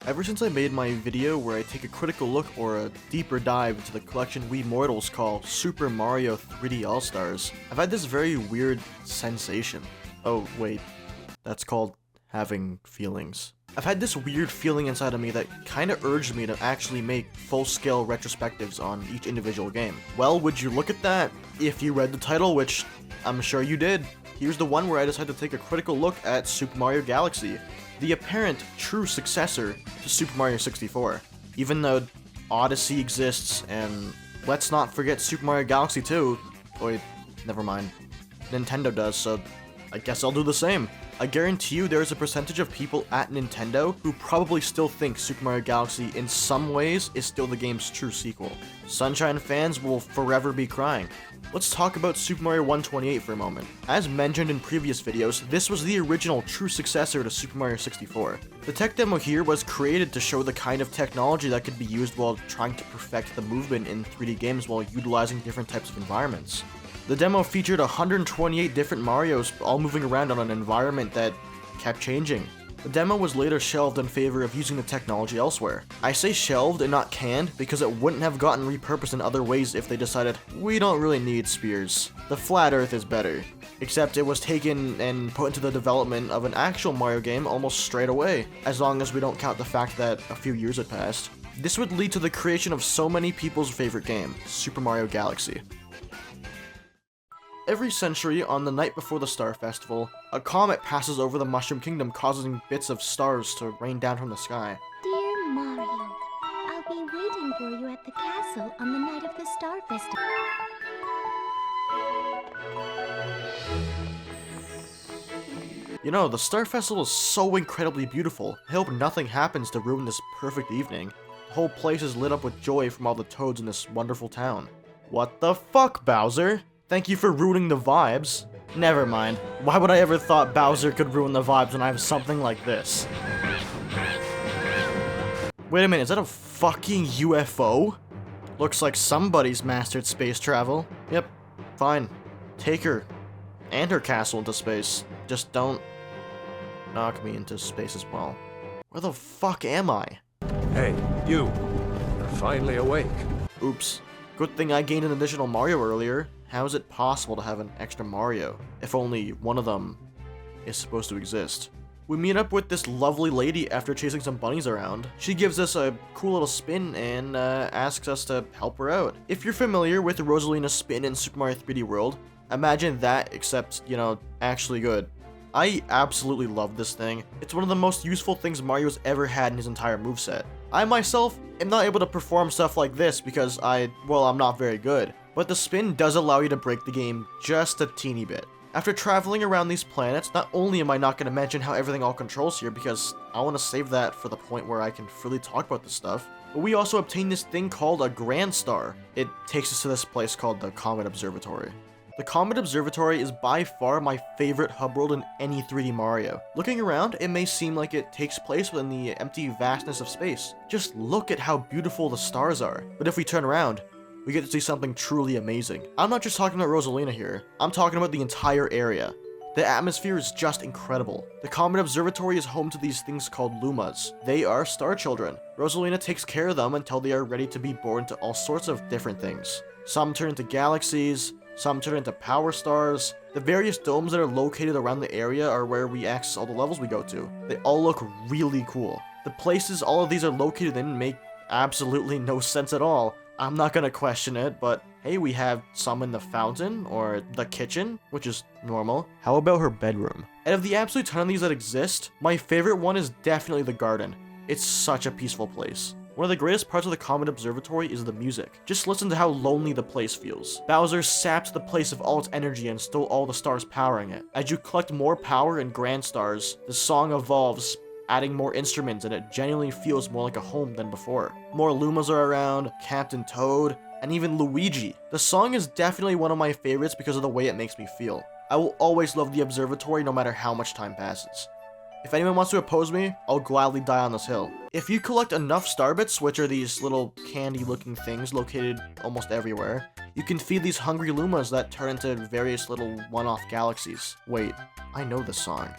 Ever since I made my video where I take a critical look or a deeper dive into the collection we mortals call Super Mario 3D All-Stars, I've had this very weird sensation. Oh wait, that's called having feelings. I've had this weird feeling inside of me that kinda urged me to actually make full-scale retrospectives on each individual game. Well, would you look at that? If you read the title, which I'm sure you did, here's the one where I decided to take a critical look at Super Mario Galaxy, the apparent true successor to Super Mario 64. Even though Odyssey exists, and let's not forget Super Mario Galaxy 2, wait, never mind. Nintendo does, so I guess I'll do the same. I guarantee you there's a percentage of people at Nintendo who probably still think Super Mario Galaxy in some ways is still the game's true sequel. Sunshine fans will forever be crying. Let's talk about Super Mario 128 for a moment. As mentioned in previous videos, this was the original true successor to Super Mario 64. The tech demo here was created to show the kind of technology that could be used while trying to perfect the movement in 3D games while utilizing different types of environments. The demo featured 128 different Marios all moving around on an environment that kept changing. The demo was later shelved in favor of using the technology elsewhere. I say shelved and not canned because it wouldn't have gotten repurposed in other ways if they decided, we don't really need spheres. The flat earth is better. Except it was taken and put into the development of an actual Mario game almost straight away, as long as we don't count the fact that a few years had passed. This would lead to the creation of so many people's favorite game, Super Mario Galaxy. Every century, on the night before the Star Festival, a comet passes over the Mushroom Kingdom, causing bits of stars to rain down from the sky. Dear Mario, I'll be waiting for you at the castle on the night of the Star Festival. You know, the Star Festival is so incredibly beautiful. I hope nothing happens to ruin this perfect evening. The whole place is lit up with joy from all the toads in this wonderful town. What the fuck, Bowser? Thank you for ruining the vibes. Never mind. Why would I ever thought Bowser could ruin the vibes when I have something like this? Wait a minute, is that a fucking UFO? Looks like somebody's mastered space travel. Yep, fine. Take her. And her castle into space. Just don't knock me into space as well. Where the fuck am I? Hey, you. You're finally awake. Oops. Good thing I gained an additional Mario earlier. How is it possible to have an extra Mario, if only one of them is supposed to exist? We meet up with this lovely lady after chasing some bunnies around. She gives us a cool little spin and asks us to help her out. If you're familiar with the Rosalina spin in Super Mario 3D World, imagine that except, you know, actually good. I absolutely love this thing. It's one of the most useful things Mario's ever had in his entire moveset. I myself am not able to perform stuff like this because I'm not very good. But the spin does allow you to break the game just a teeny bit. After traveling around these planets, not only am I not going to mention how everything all controls here because I want to save that for the point where I can freely talk about this stuff, but we also obtain this thing called a Grand Star. It takes us to this place called the Comet Observatory. The Comet Observatory is by far my favorite hub world in any 3D Mario. Looking around, it may seem like it takes place within the empty vastness of space. Just look at how beautiful the stars are. But if we turn around, we get to see something truly amazing. I'm not just talking about Rosalina here, I'm talking about the entire area. The atmosphere is just incredible. The Comet Observatory is home to these things called Lumas. They are star children. Rosalina takes care of them until they are ready to be born to all sorts of different things. Some turn into galaxies, some turn into power stars. The various domes that are located around the area are where we access all the levels we go to. They all look really cool. The places all of these are located in make absolutely no sense at all. I'm not gonna question it, but hey, we have some in the fountain, or the kitchen, which is normal. How about her bedroom? Out of the absolute ton of these that exist, my favorite one is definitely the garden. It's such a peaceful place. One of the greatest parts of the Comet Observatory is the music. Just listen to how lonely the place feels. Bowser sapped the place of all its energy and stole all the stars powering it. As you collect more power and grand stars, the song evolves, adding more instruments, and it genuinely feels more like a home than before. More Lumas are around, Captain Toad, and even Luigi. The song is definitely one of my favorites because of the way it makes me feel. I will always love the observatory no matter how much time passes. If anyone wants to oppose me, I'll gladly die on this hill. If you collect enough Starbits, which are these little candy-looking things located almost everywhere, you can feed these hungry Lumas that turn into various little one-off galaxies. Wait, I know this song.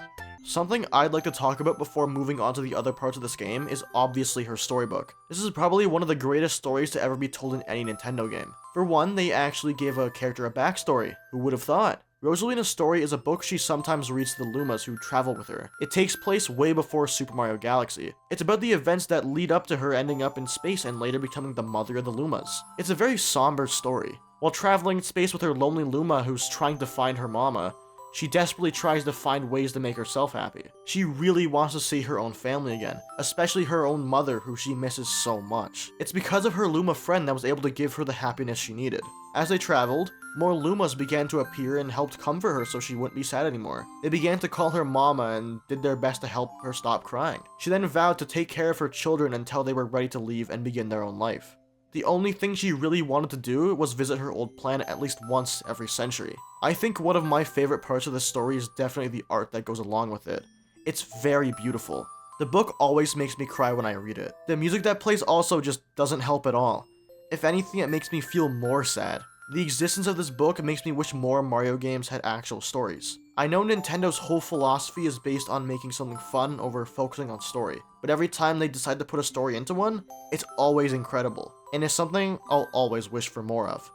Something I'd like to talk about before moving on to the other parts of this game is obviously her storybook. This is probably one of the greatest stories to ever be told in any Nintendo game. For one, they actually gave a character a backstory. Who would have thought? Rosalina's story is a book she sometimes reads to the Lumas who travel with her. It takes place way before Super Mario Galaxy. It's about the events that lead up to her ending up in space and later becoming the mother of the Lumas. It's a very somber story. While traveling in space with her lonely Luma who's trying to find her mama, she desperately tries to find ways to make herself happy. She really wants to see her own family again, especially her own mother who she misses so much. It's because of her Luma friend that was able to give her the happiness she needed. As they traveled, more Lumas began to appear and helped comfort her so she wouldn't be sad anymore. They began to call her Mama and did their best to help her stop crying. She then vowed to take care of her children until they were ready to leave and begin their own life. The only thing she really wanted to do was visit her old planet at least once every century. I think one of my favorite parts of this story is definitely the art that goes along with it. It's very beautiful. The book always makes me cry when I read it. The music that plays also just doesn't help at all. If anything, it makes me feel more sad. The existence of this book makes me wish more Mario games had actual stories. I know Nintendo's whole philosophy is based on making something fun over focusing on story, but every time they decide to put a story into one, it's always incredible, and it's something I'll always wish for more of.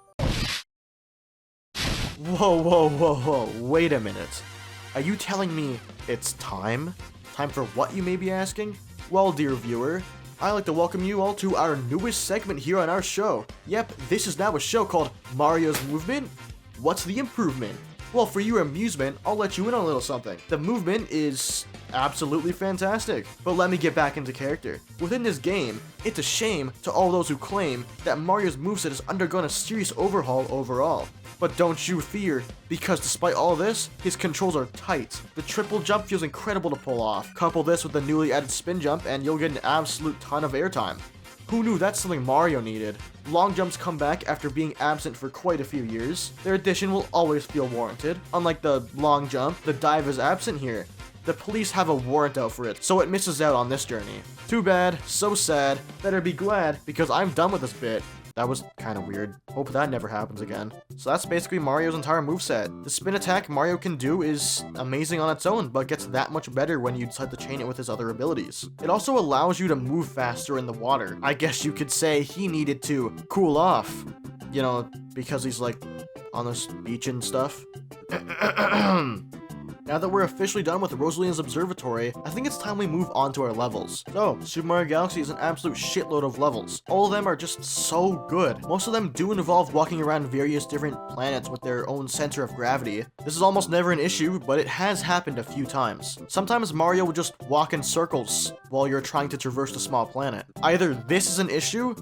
Whoa, wait a minute. Are you telling me it's time? Time for what, you may be asking? Well, dear viewer, I'd like to welcome you all to our newest segment here on our show. Yep, this is now a show called Mario's Movement. What's the improvement? Well, for your amusement, I'll let you in on a little something. The movement is absolutely fantastic. But let me get back into character. Within this game, it's a shame to all those who claim that Mario's moveset has undergone a serious overhaul overall. But don't you fear, because despite all this, his controls are tight. The triple jump feels incredible to pull off. Couple this with the newly added spin jump and you'll get an absolute ton of airtime. Who knew that's something Mario needed? Long jumps come back after being absent for quite a few years. Their addition will always feel warranted. Unlike the long jump, the dive is absent here. The police have a warrant out for it, so it misses out on this journey. Too bad, so sad, better be glad, because I'm done with this bit. That was kind of weird. Hope that never happens again. So that's basically Mario's entire moveset. The spin attack Mario can do is amazing on its own, but gets that much better when you decide to chain it with his other abilities. It also allows you to move faster in the water. I guess you could say he needed to cool off. You know, because he's like on this beach and stuff. Now that we're officially done with Rosalina's Observatory, I think it's time we move on to our levels. So, Super Mario Galaxy is an absolute shitload of levels. All of them are just so good. Most of them do involve walking around various different planets with their own center of gravity. This is almost never an issue, but it has happened a few times. Sometimes Mario will just walk in circles while you're trying to traverse the small planet. Either this is an issue,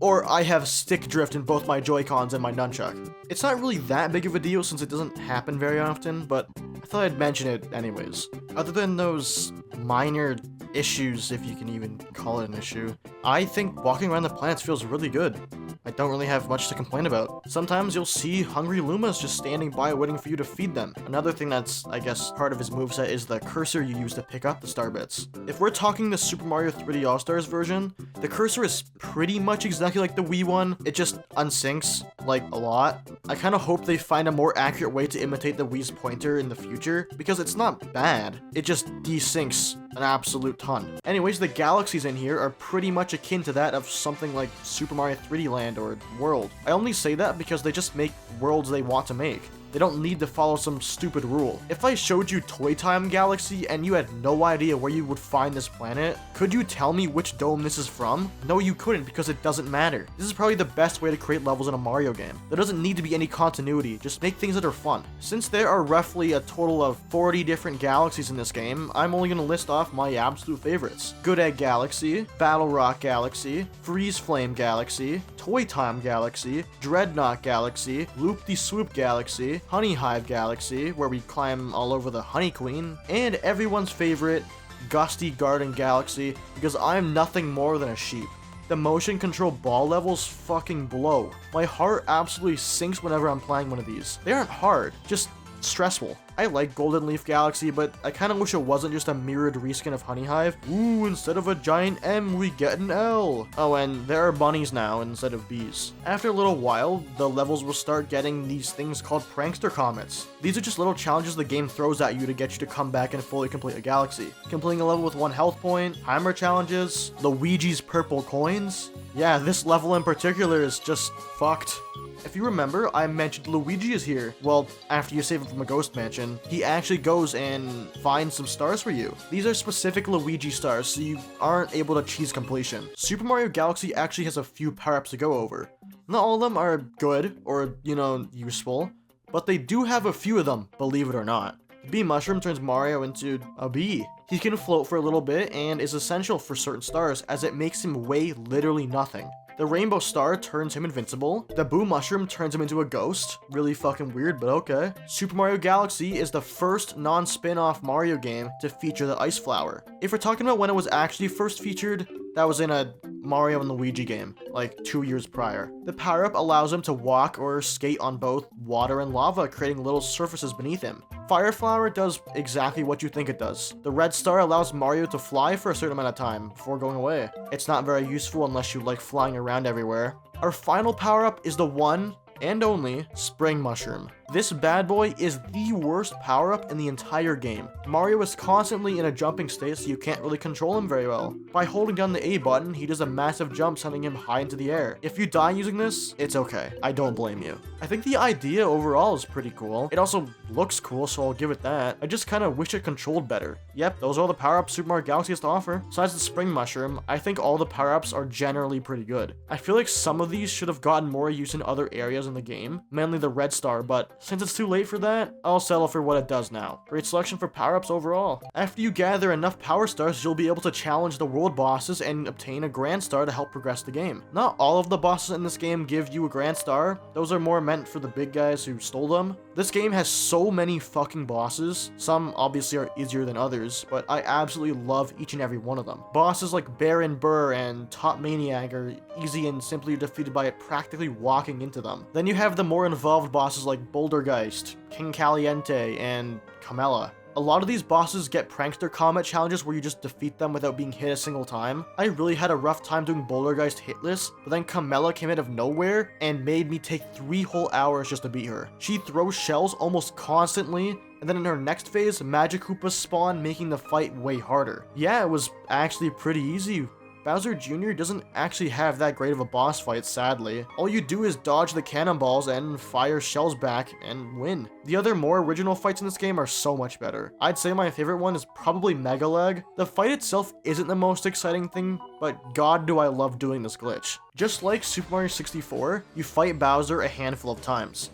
or I have stick drift in both my Joy-Cons and my nunchuck. It's not really that big of a deal since it doesn't happen very often, but I thought I'd mention it anyways. Other than those minor issues, if you can even call it an issue, I think walking around the planets feels really good. I don't really have much to complain about. Sometimes you'll see hungry Lumas just standing by waiting for you to feed them. Another thing that's, I guess, part of his moveset is the cursor you use to pick up the star bits. If we're talking the Super Mario 3D All-Stars version, the cursor is pretty much exactly like the Wii one. It just unsyncs, like, a lot. I kind of hope they find a more accurate way to imitate the Wii's pointer in the future, because it's not bad. It just desyncs an absolute ton. Anyways, the galaxies in here are pretty much akin to that of something like Super Mario 3D Land or World. I only say that because they just make worlds they want to make. They don't need to follow some stupid rule. If I showed you Toy Time Galaxy and you had no idea where you would find this planet, could you tell me which dome this is from? No, you couldn't, because it doesn't matter. This is probably the best way to create levels in a Mario game. There doesn't need to be any continuity, just make things that are fun. Since there are roughly a total of 40 different galaxies in this game, I'm only going to list off my absolute favorites. Good Egg Galaxy, Battle Rock Galaxy, Freeze Flame Galaxy, Toy Time Galaxy, Dreadnought Galaxy, Loop-de-Swoop Galaxy, Honey Hive Galaxy, where we climb all over the Honey Queen, and everyone's favorite, Gusty Garden Galaxy, because I'm nothing more than a sheep. The motion control ball levels fucking blow. My heart absolutely sinks whenever I'm playing one of these. They aren't hard, just stressful. I like Golden Leaf Galaxy, but I kind of wish it wasn't just a mirrored reskin of Honey Hive. Ooh, instead of a giant M, we get an L. Oh, and there are bunnies now instead of bees. After a little while, the levels will start getting these things called prankster comets. These are just little challenges the game throws at you to get you to come back and fully complete a galaxy. Completing a level with 1 health point, timer challenges, Luigi's purple coins. Yeah, this level in particular is just fucked. If you remember, I mentioned Luigi is here. Well, after you save him from a ghost mansion, he actually goes and finds some stars for you. These are specific Luigi stars, so you aren't able to cheese completion. Super Mario Galaxy actually has a few power-ups to go over. Not all of them are good or, useful, but they do have a few of them, believe it or not. The bee mushroom turns Mario into a bee. He can float for a little bit and is essential for certain stars as it makes him weigh literally nothing. The rainbow star turns him invincible. The boo mushroom turns him into a ghost. Really fucking weird, but okay. Super Mario Galaxy is the first non-spin-off Mario game to feature the ice flower. If we're talking about when it was actually first featured, that was in a Mario and Luigi game, like 2 years prior. The power-up allows him to walk or skate on both water and lava, creating little surfaces beneath him. Fire Flower does exactly what you think it does. The red star allows Mario to fly for a certain amount of time before going away. It's not very useful unless you like flying around everywhere. Our final power-up is the one and only Spring Mushroom. This bad boy is the worst power-up in the entire game. Mario is constantly in a jumping state, so you can't really control him very well. By holding down the A button, he does a massive jump, sending him high into the air. If you die using this, it's okay. I don't blame you. I think the idea overall is pretty cool. It also looks cool, so I'll give it that. I just kind of wish it controlled better. Yep, those are all the power-ups Super Mario Galaxy has to offer. Besides the Spring Mushroom, I think all the power-ups are generally pretty good. I feel like some of these should have gotten more use in other areas in the game, mainly the red star, but since it's too late for that, I'll settle for what it does now. Great selection for power-ups overall. After you gather enough power stars, you'll be able to challenge the world bosses and obtain a grand star to help progress the game. Not all of the bosses in this game give you a grand star. Those are more meant for the big guys who stole them. This game has so many fucking bosses. Some obviously are easier than others, but I absolutely love each and every one of them. Bosses like Baron Burr and Top Maniac are easy and simply defeated by practically walking into them. Then you have the more involved bosses like Bouldergeist, King Caliente, and Camella. A lot of these bosses get prankster comet challenges where you just defeat them without being hit a single time. I really had a rough time doing Bouldergeist hitless, but then Camella came out of nowhere and made me take 3 whole hours just to beat her. She throws shells almost constantly, and then in her next phase, Magic Koopas spawn, making the fight way harder. Yeah, it was actually pretty easy. Bowser Jr. doesn't actually have that great of a boss fight, sadly. All you do is dodge the cannonballs and fire shells back and win. The other more original fights in this game are so much better. I'd say my favorite one is probably Mega Leg. The fight itself isn't the most exciting thing, but god do I love doing this glitch. Just like Super Mario 64, you fight Bowser a handful of times.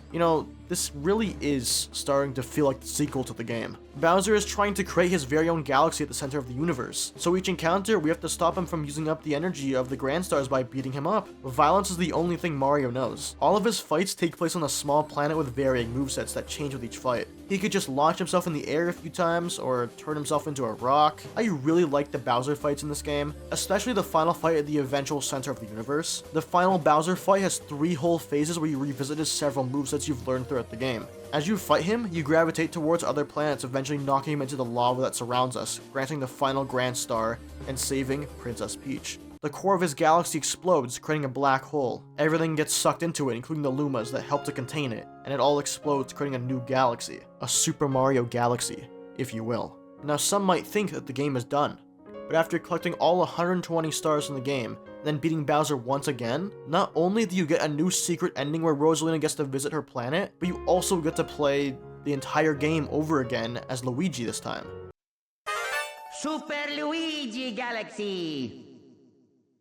This really is starting to feel like the sequel to the game. Bowser is trying to create his very own galaxy at the center of the universe. So each encounter, we have to stop him from using up the energy of the Grand Stars by beating him up. Violence is the only thing Mario knows. All of his fights take place on a small planet with varying movesets that change with each fight. He could just launch himself in the air a few times, or turn himself into a rock. I really like the Bowser fights in this game, especially the final fight at the eventual center of the universe. The final Bowser fight has 3 whole phases where you revisit his several movesets you've learned throughout the game. As you fight him, you gravitate towards other planets, eventually knocking him into the lava that surrounds us, granting the final Grand Star, and saving Princess Peach. The core of his galaxy explodes, creating a black hole. Everything gets sucked into it, including the Lumas that help to contain it, and it all explodes, creating a new galaxy. A Super Mario Galaxy, if you will. Now some might think that the game is done, but after collecting all 120 stars in the game, then beating Bowser once again, not only do you get a new secret ending where Rosalina gets to visit her planet, but you also get to play the entire game over again as Luigi this time. Super Luigi Galaxy!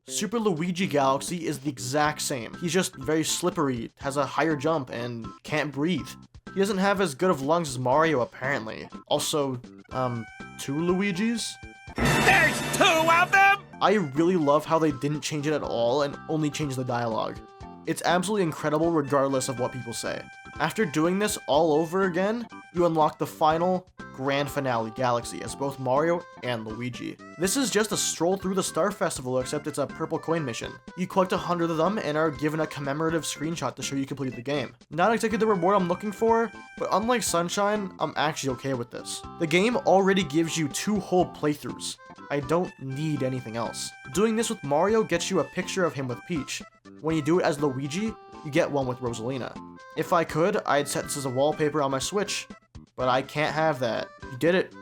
Super Luigi Galaxy is the exact same. He's just very slippery, has a higher jump, and can't breathe. He doesn't have as good of lungs as Mario, apparently. Also, 2 Luigis? There's 2 of them?! I really love how they didn't change it at all and only changed the dialogue. It's absolutely incredible regardless of what people say. After doing this all over again, you unlock the final grand finale Galaxy as both Mario and Luigi. This is just a stroll through the Star Festival, except it's a purple coin mission. You collect 100 of them and are given a commemorative screenshot to show you completed the game. Not exactly the reward I'm looking for, but unlike Sunshine, I'm actually okay with this. The game already gives you 2 whole playthroughs. I don't need anything else. Doing this with Mario gets you a picture of him with Peach. When you do it as Luigi, you get one with Rosalina. If I could, I'd set this as a wallpaper on my Switch, but I can't have that. You did it.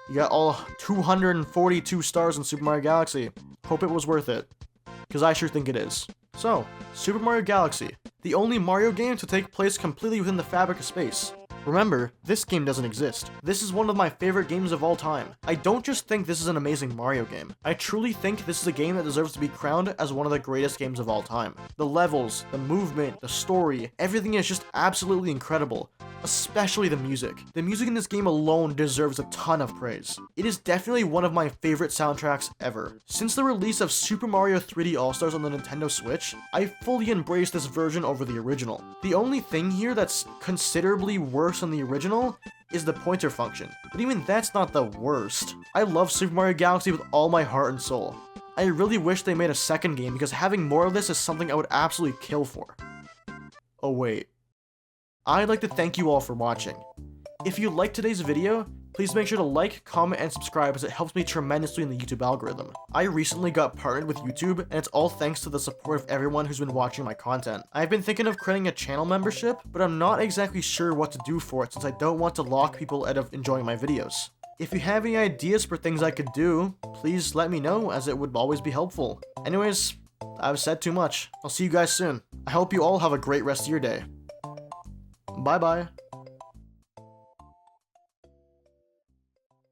You got all 242 stars in Super Mario Galaxy. Hope it was worth it, because I sure think it is. So, Super Mario Galaxy, the only Mario game to take place completely within the fabric of space. Remember, this game doesn't exist. This is one of my favorite games of all time. I don't just think this is an amazing Mario game. I truly think this is a game that deserves to be crowned as one of the greatest games of all time. The levels, the movement, the story, everything is just absolutely incredible. Especially the music. The music in this game alone deserves a ton of praise. It is definitely one of my favorite soundtracks ever. Since the release of Super Mario 3D All-Stars on the Nintendo Switch, I fully embraced this version over the original. The only thing here that's considerably worse than the original is the pointer function, but even that's not the worst. I love Super Mario Galaxy with all my heart and soul. I really wish they made a second game because having more of this is something I would absolutely kill for. Oh wait. I'd like to thank you all for watching. If you liked today's video, please make sure to like, comment, and subscribe as it helps me tremendously in the YouTube algorithm. I recently got partnered with YouTube, and it's all thanks to the support of everyone who's been watching my content. I've been thinking of creating a channel membership, but I'm not exactly sure what to do for it since I don't want to lock people out of enjoying my videos. If you have any ideas for things I could do, please let me know as it would always be helpful. Anyways, I've said too much. I'll see you guys soon. I hope you all have a great rest of your day. Bye bye.